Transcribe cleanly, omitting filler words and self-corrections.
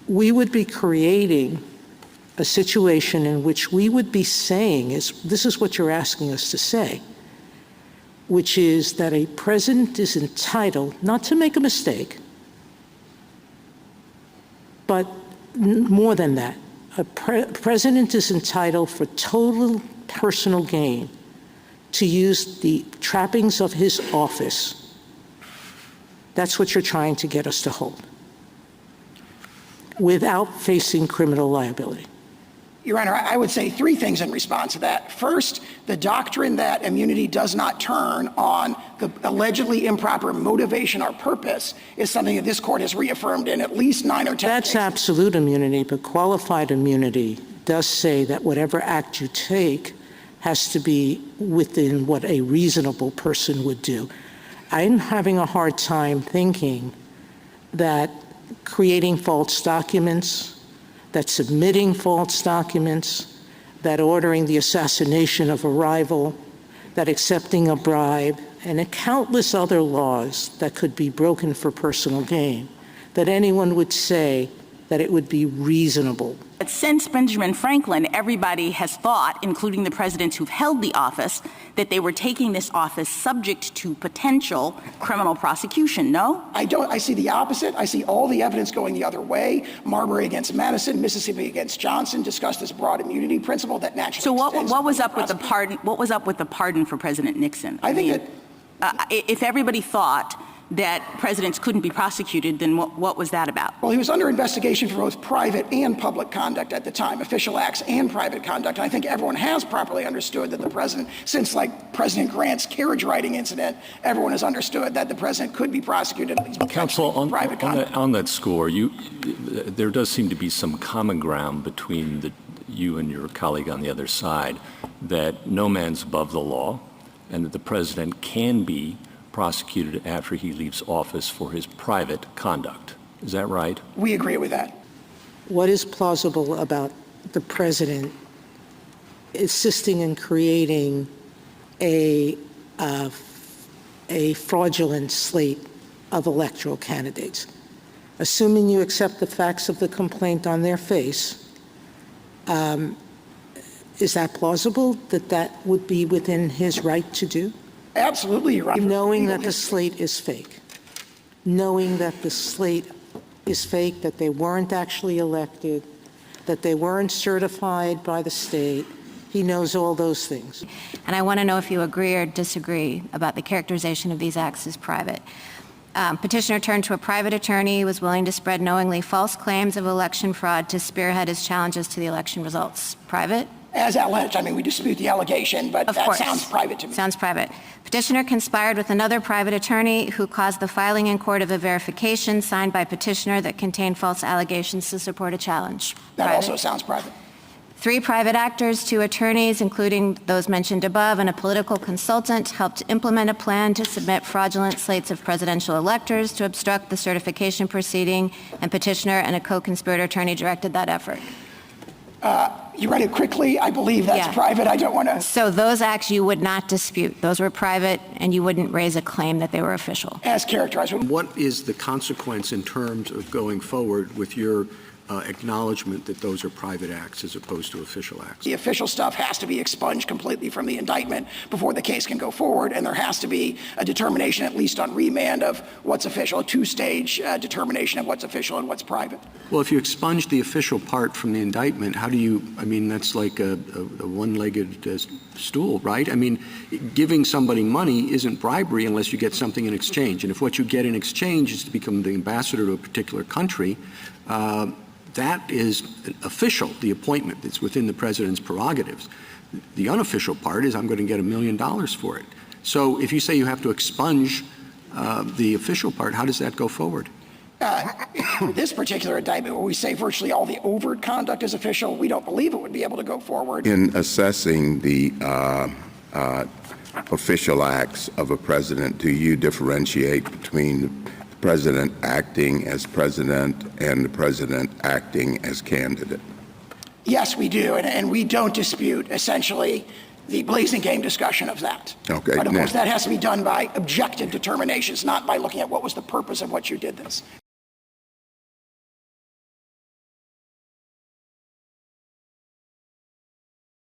we would be creating a situation in which we would be saying this is what you're asking us to say, which is that a president is entitled not to make a mistake, but more than that, a president is entitled for total personal gain to use the trappings of his office. That's what you're trying to get us to hold, without facing criminal liability. Your Honor, I would say three things in response to that. First, the doctrine that immunity does not turn on the allegedly improper motivation or purpose is something that this court has reaffirmed in at least 9 or 10 That's cases. absolute immunity, but qualified immunity does say that whatever act you take has to be within what a reasonable person would do. I'm having a hard time thinking that creating false documents, that submitting false documents, that ordering the assassination of a rival, that accepting a bribe, and countless other laws that could be broken for personal gain, that anyone would say that it would be reasonable. But since Benjamin Franklin, everybody has thought, including the presidents who've held the office, that they were taking this office subject to potential criminal prosecution, no? I don't. I see the opposite. I see all the evidence going the other way. Marbury against Madison, Mississippi against Johnson discussed this broad immunity principle that naturally. So what was up with the pardon? What was up with the pardon for President Nixon? I think that if everybody thought that presidents couldn't be prosecuted, then what was that about? Well, he was under investigation for both private and public conduct at the time, official acts and private conduct. And I think everyone has properly understood that the president, since like President Grant's carriage riding incident, everyone has understood that the president could be prosecuted at least Counsel, on that score, there does seem to be some common ground between you and your colleague on the other side, that no man's above the law and that the president can be prosecuted after he leaves office for his private conduct. Is that right? We agree with that. What is plausible about the president assisting in creating a fraudulent slate of electoral candidates? Assuming you accept the facts of the complaint on their face, is that plausible that that would be within his right to do? Absolutely, Your Honor. Knowing that the slate is fake. Knowing that the slate is fake, that they weren't actually elected, that they weren't certified by the state. He knows all those things. And I want to know if you agree or disagree about the characterization of these acts as private. Petitioner turned to a private attorney, was willing to spread knowingly false claims of election fraud to spearhead his challenges to the election results. Private? As alleged, I mean, we dispute the allegation, but that sounds private to me. Sounds private. Petitioner conspired with another private attorney who caused the filing in court of a verification signed by petitioner that contained false allegations to support a challenge. That also sounds private. 3 private actors, 2 attorneys, including those mentioned above, and a political consultant helped implement a plan to submit fraudulent slates of presidential electors to obstruct the certification proceeding, and petitioner and a co-conspirator attorney directed that effort. You read it quickly. I believe that's private. I don't want to. So those acts you would not dispute. Those were private, and you wouldn't raise a claim that they were official. As characterized. What is the consequence in terms of going forward with your acknowledgement that those are private acts as opposed to official acts? The official stuff has to be expunged completely from the indictment before the case can go forward, and there has to be a determination, at least on remand, of what's official, a 2-stage determination of what's official and what's private. Well, if you expunge the official part from the indictment, how do you, I mean, that's like a one-legged stool, right? I mean, giving somebody money isn't bribery unless you get something in exchange. And if what you get in exchange is to become the ambassador to a particular country, that is official, the appointment. It's within the president's prerogatives. The unofficial part is I'm going to get $1 million for it. So if you say you have to expunge the official part, how does that go forward? This particular indictment, where we say virtually all the overt conduct is official, we don't believe it would be able to go forward. In assessing the official acts of a president, do you differentiate between the president acting as president and the president acting as candidate? Yes, we do, and we don't dispute, essentially, the blazing game discussion of that. Okay. But of course, that has to be done by objective determinations, not by looking at what was the purpose of what you did this.